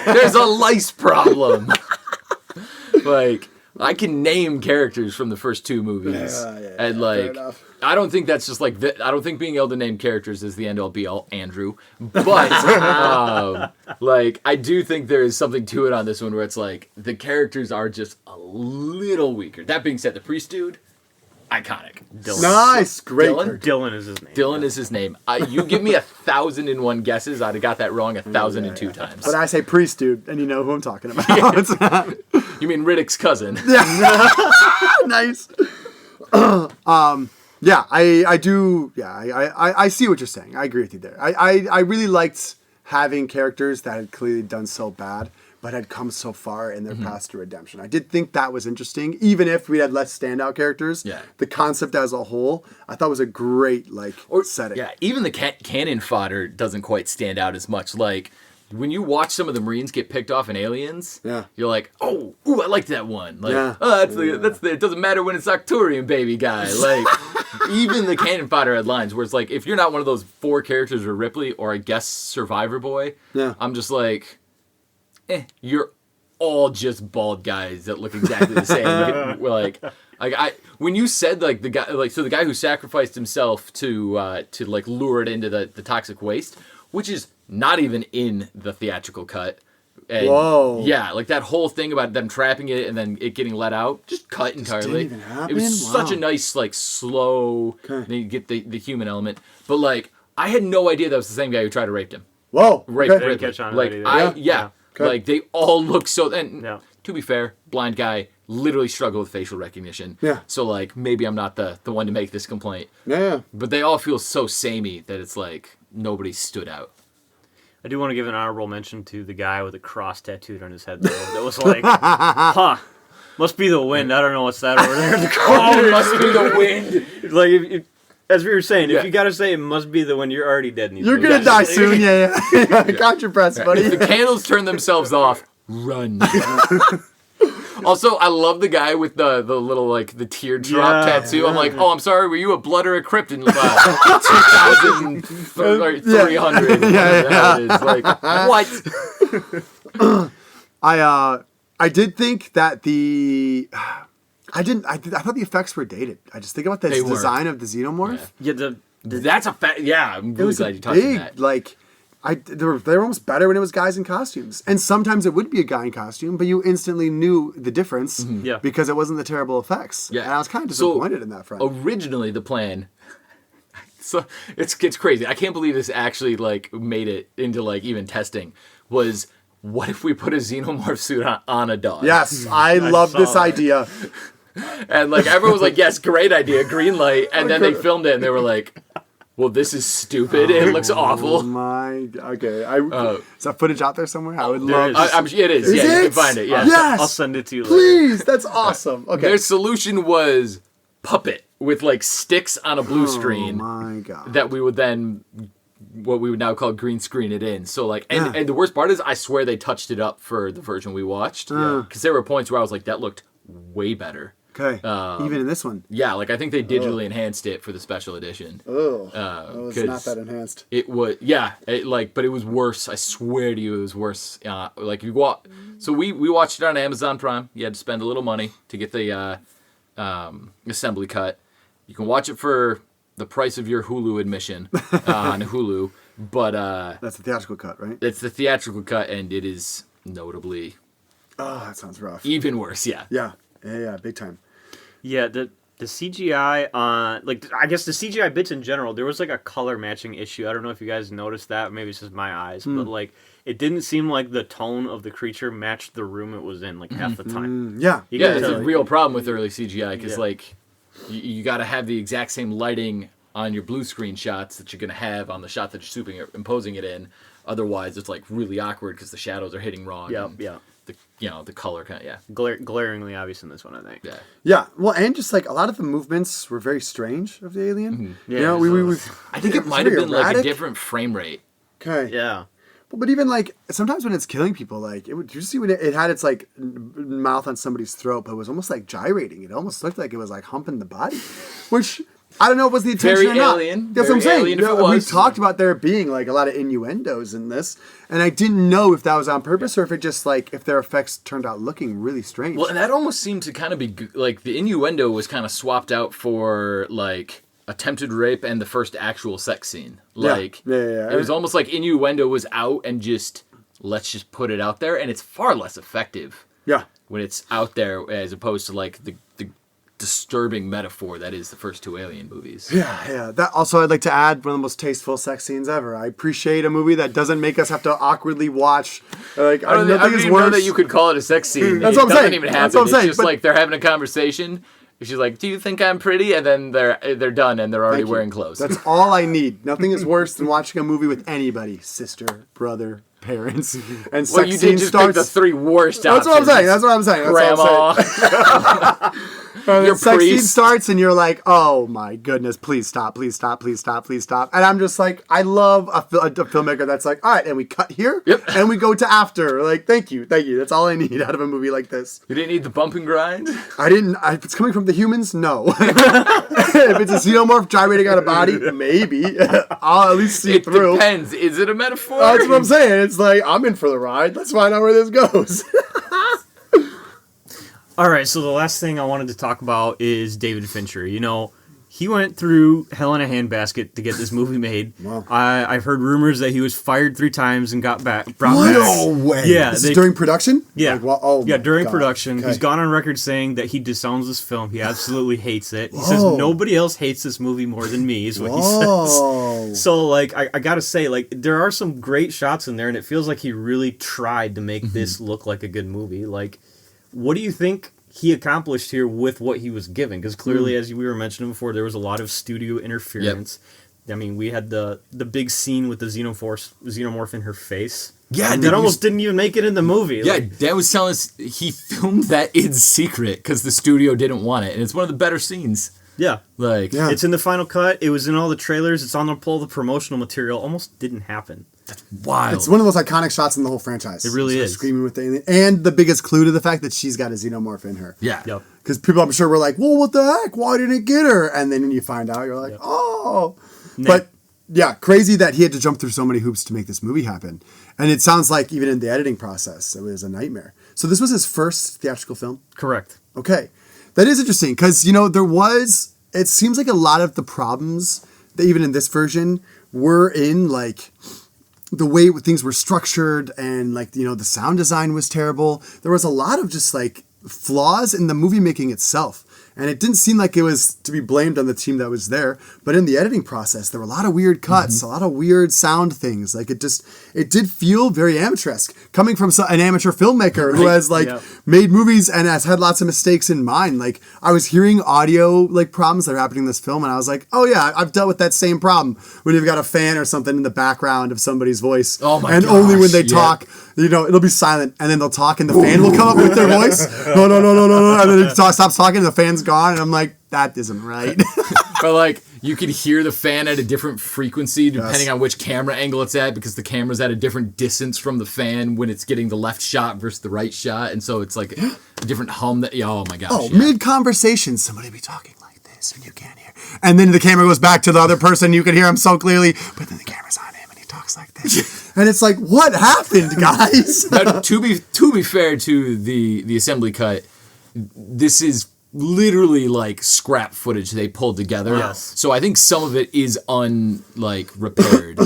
bald. There's a lice problem. I can name characters from the first 2 movies, and fair enough. I don't think that's just I don't think being able to name characters is the end all be all, Andrew. But I do think there is something to it on this one where it's like the characters are just a little weaker. That being said, the priest dude, iconic. Dylan. Nice, great. Dylan? character. Dylan is his name. Dylan is his name. You give me 1,001 guesses, I'd have got that wrong 1,002 times. But I say priest dude, and you know who I'm talking about. You mean Riddick's cousin? Nice. Yeah, I do. Yeah, I see what you're saying. I agree with you there. I really liked having characters that had clearly done so bad, but had come so far in their path to redemption. I did think that was interesting, even if we had less standout characters. Yeah. The concept as a whole, I thought was a great setting. Yeah, even the cannon fodder doesn't quite stand out as much. Like, when you watch some of the Marines get picked off in Aliens, you're like, ooh, I like that one. Like, that's the it doesn't matter when it's Arcturian baby guy. Like, even the cannon fodder had lines where it's like, if you're not one of those 4 characters or Ripley or I guess Survivor Boy, I'm just like, you're all just bald guys that look exactly the same. When you said the guy who sacrificed himself to lure it into the toxic waste, which is not even in the theatrical cut. And Whoa. Yeah, that whole thing about them trapping it and then it getting let out, just cut entirely. didn't even happen? It was such a nice, slow, then you get the human element. But, I had no idea that was the same guy who tried to rape him. Whoa. Rape Okay. Didn't catch on to Like, that either. they all look so... And Yeah. to be fair, blind guy, literally struggle with facial recognition. Yeah. So like maybe I'm not the one to make this complaint. Yeah. But they all feel so samey that it's like nobody stood out. I do want to give an honorable mention to the guy with the cross tattooed on his head, though. That was like, huh, must be the wind. I don't know what's that over there. Oh, it must be the wind. Like, if, as we were saying, Yeah. if you got to say it must be the wind, you're already dead in these You're movies. gonna die soon. Yeah. Got your breath, buddy. If the candles turn themselves off, run. Also, I love the guy with the little, like, the teardrop tattoo. I'm like, oh, I'm sorry, were you a blood or a crypt in 2,300? It's like, what? I did think that I thought the effects were dated. I just think about the They were. design of the xenomorph. Yeah, That's a fact. Yeah, I'm It really was glad you touched on big, that. like, they were almost better when it was guys in costumes. And sometimes it would be a guy in costume, but you instantly knew the difference Yeah. because it wasn't the terrible effects. Yeah. And I was kind of So, disappointed in that front. Originally, the plan. So it's crazy. I can't believe this actually like made it into like even testing. Was what if we put a xenomorph suit on a dog? Yes, I love this saw that. idea. And like everyone was like, "Yes, great idea, green light." And then they filmed it, and they were like, "Well, this is stupid. It looks Oh awful." my, okay. Is that footage out there somewhere? I would there love is. It is. Is Yeah, you it? can find it. Yeah. Yes! I'll send it to you later. Please, that's awesome. Okay. Their solution was puppet with like sticks on a blue Oh screen my god. that we would then what we would now call green screen it in. So like, Yeah. and the worst part is, I swear they touched it up for the version we watched because there were points where I was like, that looked way better. Okay. Even in this one. Yeah, like I think they digitally enhanced it for the special edition. Oh. It was 'cause not that enhanced. It was, yeah, but it was worse. I swear to you, it was worse. Like you walk, so we watched it on Amazon Prime. You had to spend a little money to get the assembly cut. You can watch it for the price of your Hulu admission on Hulu, but That's the theatrical cut, right? it's the theatrical cut, and it is notably Oh, that sounds rough. even worse. Yeah. Yeah, big time. Yeah, the CGI on, like, I guess the CGI bits in general, there was like a color matching issue. I don't know if you guys noticed that. Maybe it's just my eyes, but like, it didn't seem like the tone of the creature matched the room it was in, like half the time. Yeah. You Yeah, can it's tell, a like- real problem with early CGI because Yeah. like you got to have the exact same lighting on your blue screen shots that you're gonna have on the shot that you're imposing it in. Otherwise, it's like really awkward because the shadows are hitting wrong. Yeah, and yeah. The color kind of Glaringly obvious in this one, I think. yeah. Yeah. Well, and just like a lot of the movements were very strange of the alien. Yeah, You know, we I think it might have been like a different frame rate. Okay. Yeah. But even like sometimes when it's killing people, like it would. Did you see when it had its like mouth on somebody's throat, but it was almost like gyrating. It almost looked like it was like humping the body, which I don't know if was the intention Very or not. alien. That's what I'm Very saying. alien if it We was. talked about there being like a lot of innuendos in this, and I didn't know if that was on purpose or if it just like if their effects turned out looking really strange. Well, and that almost seemed to kind of be like the innuendo was kind of swapped out for like attempted rape and the first actual sex scene. Like Yeah. it was almost like innuendo was out and just let's just put it out there, and it's far less effective Yeah. when it's out there as opposed to like the disturbing metaphor that is the first two Alien movies. Yeah. That also, I'd like to add one of the most tasteful sex scenes ever. I appreciate a movie that doesn't make us have to awkwardly watch. Like, I don't nothing is even know worse. that you could call it a sex scene. That's it what I'm doesn't saying. even That's happen. what I'm It's saying, just but- like they're having a conversation. She's like, "Do you think I'm pretty?" And then they're done and they're already Thank you. wearing clothes. That's all I need. Nothing is worse than watching a movie with anybody, sister, brother, parents, and sex well, you scene did just starts. pick the three worst That's what I'm saying. options. That's what I'm saying. That's what I'm Grandma. saying. And Your the sex scene priest. starts, and you're like, "Oh my goodness, please stop, please stop, please stop, please stop." And I'm just like, I love a filmmaker that's like, "All right," and we cut here, Yep. and we go to after. Like, thank you. That's all I need out of a movie like this. You didn't need the bump and grind? If it's coming from the humans, no. If it's a xenomorph gyrating on a body, maybe. I'll at least see it It through. depends. Is it a metaphor? That's what I'm saying. It's like, I'm in for the ride. Let's find out where this goes. All right, so the last thing I wanted to talk about is David Fincher. You know, he went through hell in a handbasket to get this movie made. Wow. I've heard rumors that he was fired 3 times and brought back. No way. Yeah, This is during production? Yeah, Like, well, oh yeah, my during God. production. Okay. He's gone on record saying that he disowns this film. He absolutely hates it. He says Whoa. nobody else hates this movie more than me, is what he Whoa. says. So, like, I gotta say, like, there are some great shots in there, and it feels like he really tried to make this look like a good movie. Like, what do you think he accomplished here with what he was given. Because clearly, as we were mentioning before, there was a lot of studio interference. I mean, we had the big scene with the xenomorph in her face. Yeah, that almost didn't even make it in the movie. Yeah, Dan was telling us he filmed that in secret because the studio didn't want it, and it's one of the better scenes. Yeah. Yeah. It's in the final cut. It was in all the trailers. It's on the promotional material. Almost didn't happen. That's wild. It's one of the most iconic shots in the whole franchise. It really is. Screaming with the alien. And the biggest clue to the fact that she's got a xenomorph in her. Yeah. Yep. Because people, I'm sure, were like, well, what the heck? Why didn't it get her? And then when you find out, you're like, oh. But, yeah, crazy that he had to jump through so many hoops to make this movie happen. And it sounds like even in the editing process, it was a nightmare. So this was his first theatrical film? Correct. Okay. That is interesting because, it seems like a lot of the problems that even in this version were in like the way things were structured and like, the sound design was terrible. There was a lot of just like flaws in the movie making itself. And it didn't seem like it was to be blamed on the team that was there. But in the editing process, there were a lot of weird cuts, a lot of weird sound things. Like it did feel very amateurish. Coming from an amateur filmmaker who has made movies and has had lots of mistakes in mind. Like I was hearing audio like problems that are happening in this film. And I was like, oh yeah, I've dealt with that same problem. When you've got a fan or something in the background of somebody's voice. Oh my And gosh, only when they talk, it'll be silent. And then they'll talk and the fan will come up with their voice. No. And then it stops talking and the fan's gone. And I'm like, that isn't right. But like you could hear the fan at a different frequency depending on which camera angle it's at because the camera's at a different distance from the fan when it's getting the left shot versus the right shot. And so it's like a different hum oh my gosh. Mid-conversation, somebody be talking like this and you can't hear. And then the camera goes back to the other person. You can hear him so clearly, but then the camera's on him and he talks like this. And it's like, what happened, guys? Now, to be fair to the assembly cut, this is literally like scrap footage they pulled together. Yes. So I think some of it is repaired.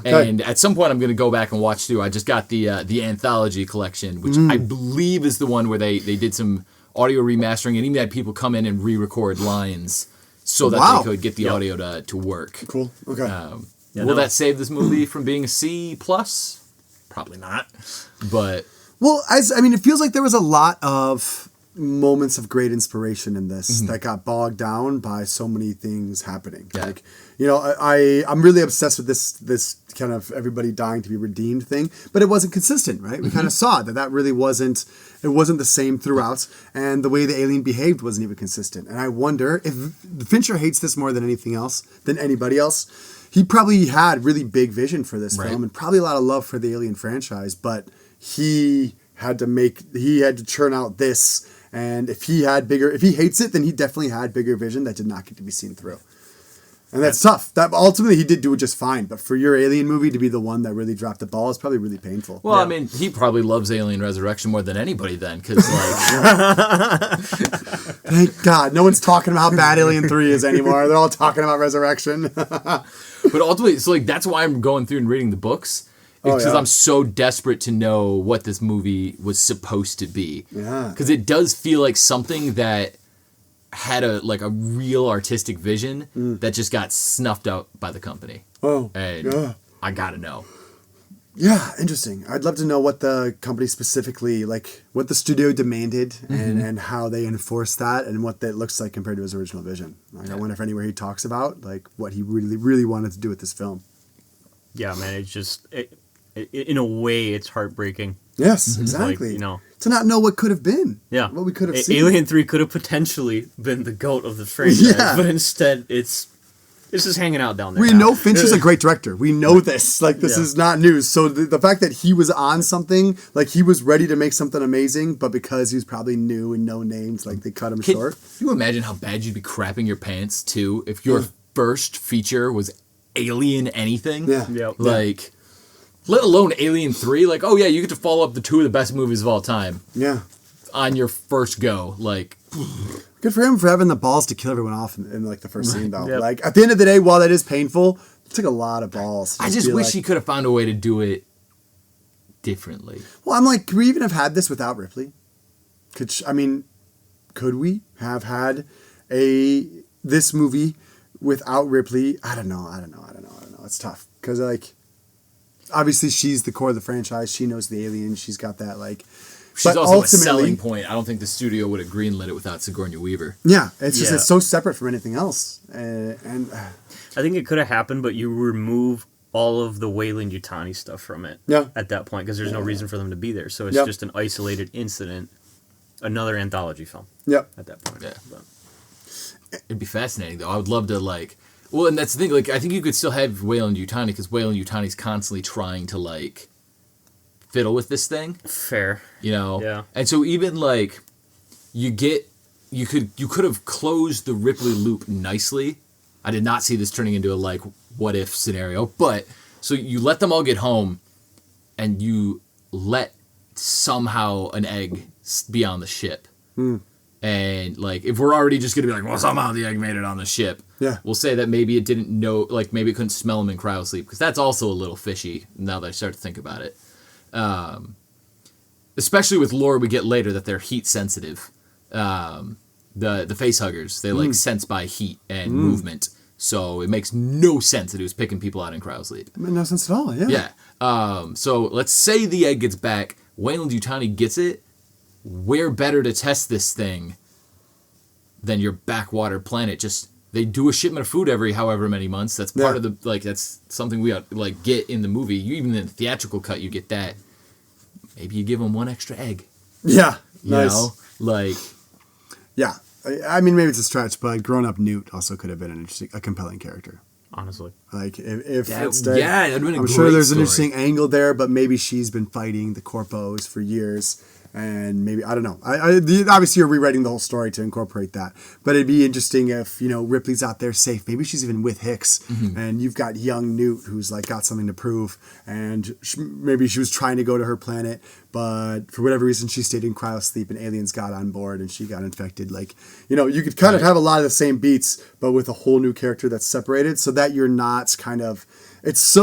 And at some point I'm going to go back and watch through. I just got the anthology collection, which I believe is the one where they did some audio remastering and even had people come in and re-record lines so that they could get the audio to work. Cool. Okay. Will that save this movie from being a C+? Probably not. But it feels like there was a lot of moments of great inspiration in this that got bogged down by so many things happening. Yeah. Like, I'm really obsessed with this kind of everybody dying to be redeemed thing, but it wasn't consistent, right? We kind of saw that really wasn't the same throughout, and the way the alien behaved wasn't even consistent. And I wonder if Fincher hates this more than anything else, than anybody else. He probably had really big vision for this film and probably a lot of love for the Alien franchise, but he had to churn out this. And if he hates it, then he definitely had bigger vision that did not get to be seen through. And that's tough. That ultimately he did do it just fine. But for your Alien movie to be the one that really dropped the ball is probably really painful. Well, I mean, he probably loves Alien Resurrection more than anybody then, because Thank God, no one's talking about how bad Alien 3 is anymore. They're all talking about Resurrection. But ultimately, so like that's why I'm going through and reading the books. Because I'm so desperate to know what this movie was supposed to be. Yeah. Because it does feel like something that had a real artistic vision that just got snuffed out by the company. Oh, and I gotta know. Yeah, interesting. I'd love to know what the company specifically, what the studio demanded and how they enforced that and what that looks like compared to his original vision. I wonder if anywhere he talks about what he really, really wanted to do with this film. Yeah, man, it's just... in a way, it's heartbreaking. Yes, exactly. To not know what could have been. Yeah. What we could have seen. Alien 3 could have potentially been the GOAT of the franchise, but instead it's just hanging out down there. We know Fincher's a great director. We know this. This is not news. So the fact that he was on something, he was ready to make something amazing, but because he was probably new and no names, they cut him short. Can you imagine how bad you'd be crapping your pants, too, if your first feature was Alien anything? Yeah. Yep. Let alone Alien 3, you get to follow up the two of the best movies of all time. Yeah. On your first go, Good for him for having the balls to kill everyone off in the first scene, though. Yep. At the end of the day, while that is painful, it took a lot of balls. I just wish he could have found a way to do it differently. Well, I'm could we even have had this without Ripley? Could we have had this movie without Ripley? I don't know. It's tough because obviously she's the core of the franchise. She knows the alien. She's got that She's But also a ultimately- selling point. I don't think the studio would have greenlit it without Sigourney Weaver. Yeah, it's just Yeah. it's so separate from anything else, and I think it could have happened, but you remove all of the Wayland Yutani stuff from it. Yeah. At that point, because there's no reason for them to be there, so it's Yep. just an isolated incident, another anthology film. yep. At that point. Yeah. But- It'd be fascinating, though. I would love to, like... Well, and that's the thing. Like, I think you could still have Wayland Yutani, because Wayland Yutani's constantly trying to, like, fiddle with this thing. Fair. You know? Yeah. And so even, like, you could have closed the Ripley loop nicely. I did not see this turning into a, like, what-if scenario. But, so you let them all get home, and you let somehow an egg be on the ship. And, like, if we're already just going to be like, well, somehow the egg made it on the ship. Yeah. We'll say that maybe it didn't know, like, maybe it couldn't smell them in cryosleep. Because that's also a little fishy, now that I start to think about it. Especially with lore we get later that they're heat sensitive. The facehuggers, they, like, sense by heat and movement. So it makes no sense that he was picking people out in cryosleep. It made no sense at all. Yeah. Yeah. So let's say the egg gets back. Wayland Yutani gets it. Where better to test this thing than your backwater planet? Just they do a shipment of food every however many months. That's part of the like. That's something we like get in the movie. You even in the theatrical cut, you get that. Maybe you give them one extra egg. Yeah. You Nice. know, like Yeah. I mean, maybe it's a stretch, but grown-up Newt also could have been a compelling character. Honestly. Like if That- it's dead, yeah, that'd been a I'm sure great there's an story. interesting angle there, but maybe she's been fighting the corpos for years, and maybe I don't know. Obviously you're rewriting the whole story to incorporate that, but it'd be interesting if Ripley's out there safe. Maybe she's even with Hicks, and you've got young Newt who's like got something to prove, and maybe she was trying to go to her planet, but for whatever reason she stayed in cryosleep, and aliens got on board, and she got infected. Like you could kind of have a lot of the same beats, but with a whole new character that's separated, so that you're not kind of. This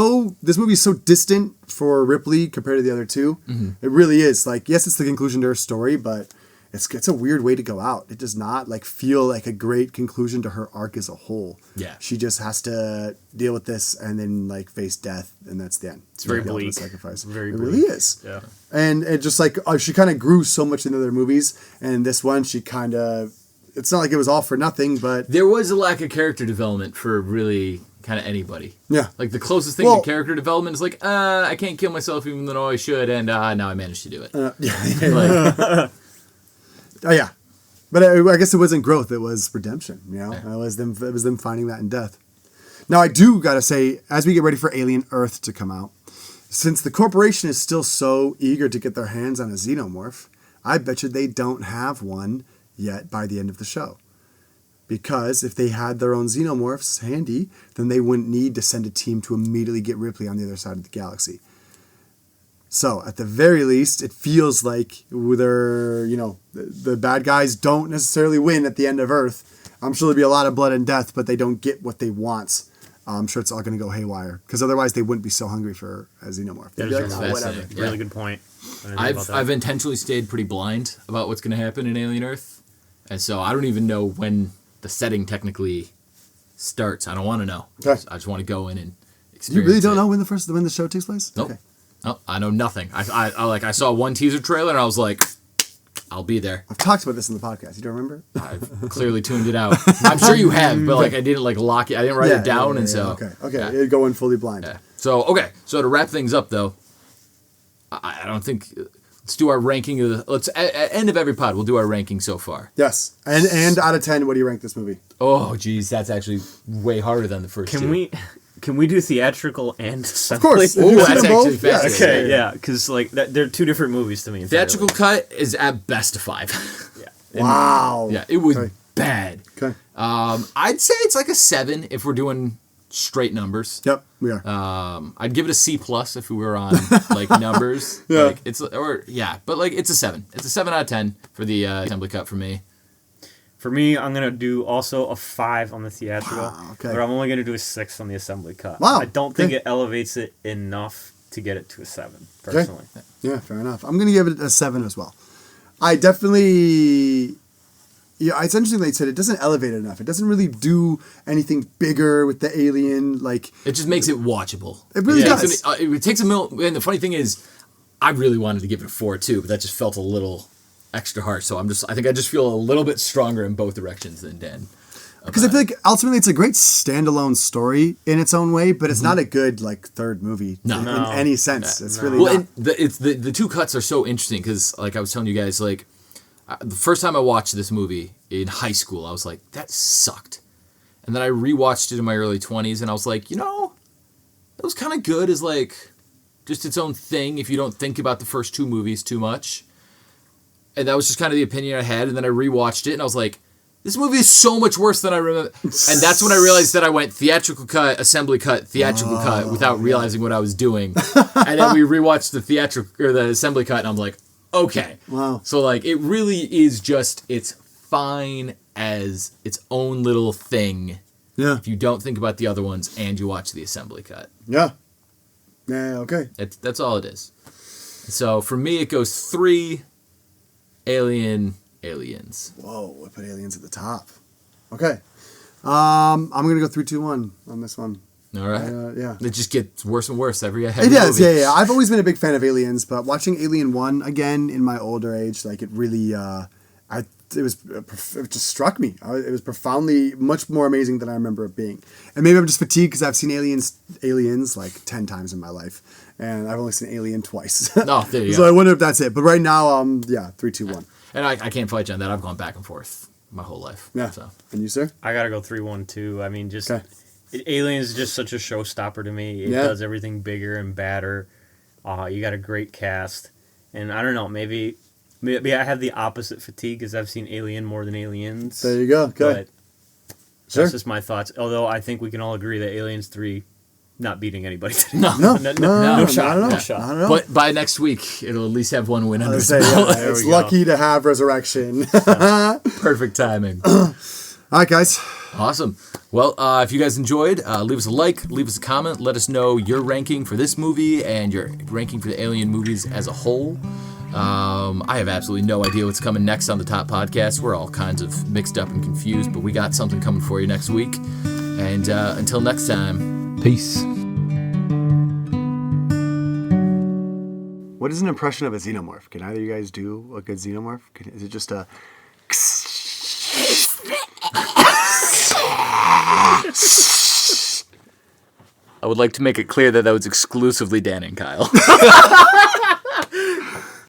movie is so distant for Ripley compared to the other two. It really is. Like, yes, it's the conclusion to her story, but it's a weird way to go out. It does not like feel like a great conclusion to her arc as a whole. Yeah. She just has to deal with this and then like face death, and that's the end. It's very the ultimate bleak. sacrifice. Very it bleak. really is. Yeah. And it just like she kind of grew so much in the other movies, and this one she kind of. It's not like it was all for nothing, but there was a lack of character development for really kind of anybody. yeah. Like the closest thing to character development is like, I can't kill myself even though I should, and now I managed to do it. Like, Oh yeah, but I guess it wasn't growth; it was redemption. It was them finding that in death. Now I do gotta say, as we get ready for Alien Earth to come out, since the corporation is still so eager to get their hands on a xenomorph, I bet you they don't have one yet by the end of the show. Because if they had their own xenomorphs handy, then they wouldn't need to send a team to immediately get Ripley on the other side of the galaxy. So, at the very least, it feels like the bad guys don't necessarily win at the end of Earth. I'm sure there'll be a lot of blood and death, but they don't get what they want. I'm sure it's all going to go haywire. Because otherwise, they wouldn't be so hungry for a xenomorph. They'd That be is like, really "Oh, fascinating. whatever." Yeah. Really good point. I didn't think about that. I've intentionally stayed pretty blind about what's going to happen in Alien Earth, and so I don't even know when the setting technically starts. I don't want to know. Okay. I just want to go in and experience. You really don't it. know when the show takes place? Nope. Okay. Nope. I know nothing. I saw one teaser trailer and I was like, I'll be there. I've talked about this in the podcast. You don't remember? I've clearly tuned it out. I'm sure you have, but like I didn't like lock it. I didn't write it down, and so okay. yeah. It'd go in fully blind. Yeah. So to wrap things up though, I don't think. Let's do our ranking of the. Let's at end of every pod. We'll do our ranking so far. Yes, and out of 10, what do you rank this movie? Oh, geez, that's actually way harder than the first two. Can we do theatrical and assembly? Of course. Oh, If you've that's seen them actually both, yes. fascinating. Okay, yeah, because like they're two different movies to me. entirely. Theatrical cut is at best a 5. Yeah. Wow. Yeah, it was Okay. bad. Okay. I'd say it's like a 7 if we're doing straight numbers. Yep, we are. I'd give it a C+ if we were on like numbers. Yeah. Like but like it's a 7. It's a 7 out of 10 for the assembly cut for me. For me, I'm gonna do also a 5 on the theatrical, Wow, okay. but I'm only gonna do a 6 on the assembly cut. Wow, I don't think okay. it elevates it enough to get it to a 7, personally. Yeah, fair enough. I'm going to give it a 7 as well. I definitely... Yeah, it's interesting they said it doesn't elevate it enough. It doesn't really do anything bigger with the alien. Like It just makes it watchable. It really takes does. It takes a minute. And the funny thing is, I really wanted to give it a 4 too, but that just felt a little extra harsh. So I think I just feel a little bit stronger in both directions than Dan. Because I feel like ultimately it's a great standalone story in its own way, but it's not a good like third movie in any sense. It's really not. And the two cuts are so interesting because, like I was telling you guys, like the first time I watched this movie in high school, I was like, that sucked. And then I rewatched it in my early 20s, and I was like, it was kind of good as like just its own thing if you don't think about the first two movies too much. And that was just kind of the opinion I had. And then I rewatched it, and I was like, this movie is so much worse than I remember. And that's when I realized that I went theatrical cut, assembly cut, theatrical cut without realizing what I was doing. And then we rewatched the theatrical or the assembly cut, and I'm like, okay. Wow. So like it really is just it's fine as its own little thing. Yeah. If you don't think about the other ones and you watch the assembly cut. Yeah. Yeah, okay. That's all it is. So for me it goes 3 aliens. Whoa, I put aliens at the top. Okay. I'm going to go 3, 2, 1 on this one. All right. Yeah. It just gets worse and worse every It does, movie. yeah. I've always been a big fan of Aliens, but watching Alien 1 again in my older age, like it really, it just struck me. It was profoundly much more amazing than I remember it being. And maybe I'm just fatigued because I've seen Aliens like 10 times in my life, and I've only seen Alien twice. Oh, there you So go. I wonder if that's it. But right now, 3, 2, 1. And I can't fight you on that. I've gone back and forth my whole life. Yeah. So. And you, sir? I gotta go 3, 1, 2. I mean, just Okay. Aliens is just such a showstopper to me. It does everything bigger and badder. You got a great cast, and I don't know, maybe I have the opposite fatigue because I've seen Alien more than Aliens. There you go. Okay. But Sure. that's just my thoughts. Although I think we can all agree that Aliens 3 not beating anybody today. No no shot. not at all. No shot. Not at all. But by next week, it'll at least have one win I under was its saying, belt. There it's we go. lucky to have Resurrection. Perfect timing. All right, guys. Awesome. Well, if you guys enjoyed, leave us a like, leave us a comment, let us know your ranking for this movie and your ranking for the Alien movies as a whole. I have absolutely no idea what's coming next on the Top Podcast. We're all kinds of mixed up and confused, but we got something coming for you next week. And until next time, Peace. What is an impression of a xenomorph? Can either of you guys do a good xenomorph? Is it just a... I would like to make it clear that was exclusively Dan and Kyle.